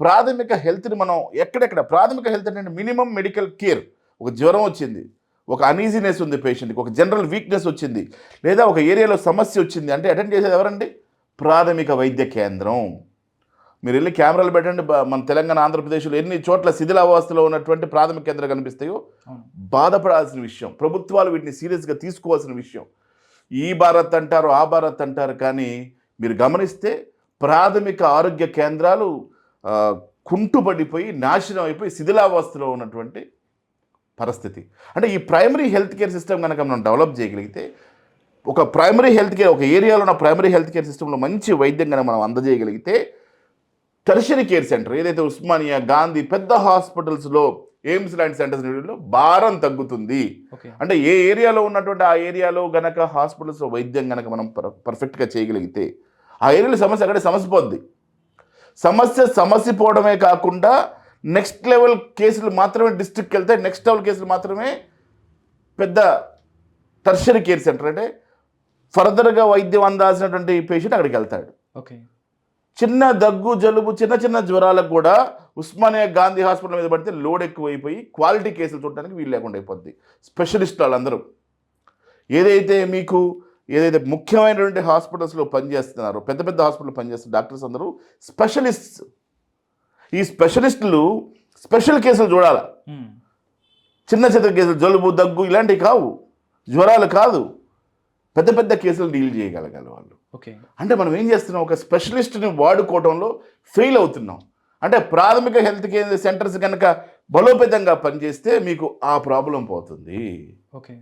ప్రాథమిక హెల్త్ని మనం ఎక్కడెక్కడ ప్రాథమిక హెల్త్ అంటే మినిమం మెడికల్ కేర్. ఒక జ్వరం వచ్చింది, ఒక అనీజీనెస్ ఉంది పేషెంట్కి, ఒక జనరల్ వీక్నెస్ వచ్చింది, లేదా ఒక ఏరియాలో సమస్య వచ్చింది అంటే అటెండ్ చేసేది ఎవరండి? ప్రాథమిక వైద్య కేంద్రం. మీరు వెళ్ళి కెమెరాలు పెట్టండి, మన తెలంగాణ ఆంధ్రప్రదేశ్లో ఎన్ని చోట్ల శిథిలావస్థలో ఉన్నటువంటి ప్రాథమిక కేంద్రాలు కనిపిస్తాయో. బాధపడాల్సిన విషయం, ప్రభుత్వాలు వీటిని సీరియస్గా తీసుకోవాల్సిన విషయం. ఈ భారత్ అంటారు, ఆ భారత్ అంటారు, కానీ మీరు గమనిస్తే ప్రాథమిక ఆరోగ్య కేంద్రాలు కుంటుపడిపోయి నాశనం అయిపోయి శిథిలావస్థలో ఉన్నటువంటి పరిస్థితి. అంటే ఈ ప్రైమరీ హెల్త్ కేర్ సిస్టమ్ కనుక మనం డెవలప్ చేయగలిగితే, ఒక ప్రైమరీ హెల్త్ కేర్, ఒక ఏరియాలో ఉన్న ప్రైమరీ హెల్త్ కేర్ సిస్టంలో మంచి వైద్యం కనుక మనం అందజేయగలిగితే, టెర్షరీ కేర్ సెంటర్ ఏదైతే ఉస్మానియా, గాంధీ పెద్ద హాస్పిటల్స్లో, ఎయిమ్స్ లాంటి సెంటర్స్లో భారం తగ్గుతుంది. అంటే ఏ ఏరియాలో ఉన్నటువంటి ఆ ఏరియాలో గనక హాస్పిటల్స్లో వైద్యం కనుక మనం పర్ఫెక్ట్గా చేయగలిగితే ఆ ఏరియాలో సమస్య అక్కడే సమస్య పోద్ది. సమస్య పోవడమే కాకుండా నెక్స్ట్ లెవెల్ కేసులు మాత్రమే డిస్ట్రిక్ట్కి వెళ్తాయి, నెక్స్ట్ లెవెల్ కేసులు మాత్రమే పెద్ద టెర్షరీ కేర్ సెంటర్, అంటే ఫర్దర్గా వైద్యం అందాల్సినటువంటి పేషెంట్ అక్కడికి వెళ్తాడు. ఓకే, చిన్న దగ్గు, జలుబు, చిన్న జ్వరాలకు కూడా ఉస్మానియా, గాంధీ హాస్పిటల్ మీద పడితే లోడ్ ఎక్కువైపోయి క్వాలిటీ కేసులు చూడడానికి వీలు లేకుండా అయిపోద్ది. స్పెషలిస్ట్ వాళ్ళందరూ ఏదైతే ముఖ్యమైనటువంటి హాస్పిటల్స్లో పనిచేస్తున్నారో, పెద్ద పెద్ద హాస్పిటల్లో పనిచేస్తున్న డాక్టర్స్ అందరూ స్పెషలిస్ట్స్. ఈ స్పెషలిస్టులు స్పెషల్ కేసులు చూడాలి. చిన్న కేసులు, జలుబు, దగ్గు ఇలాంటివి కావు, జ్వరాలు కాదు, పెద్ద పెద్ద కేసులు డీల్ చేయగలగాలి వాళ్ళు. ఓకే, అంటే మనం ఏం చేస్తున్నాం, ఒక స్పెషలిస్ట్ని వాడుకోవడంలో ఫెయిల్ అవుతున్నాం. అంటే ప్రాథమిక హెల్త్ కేర్ సెంటర్స్ కనుక బలోపేతంగా పనిచేస్తే మీకు ఆ ప్రాబ్లం పోతుంది. ఓకే.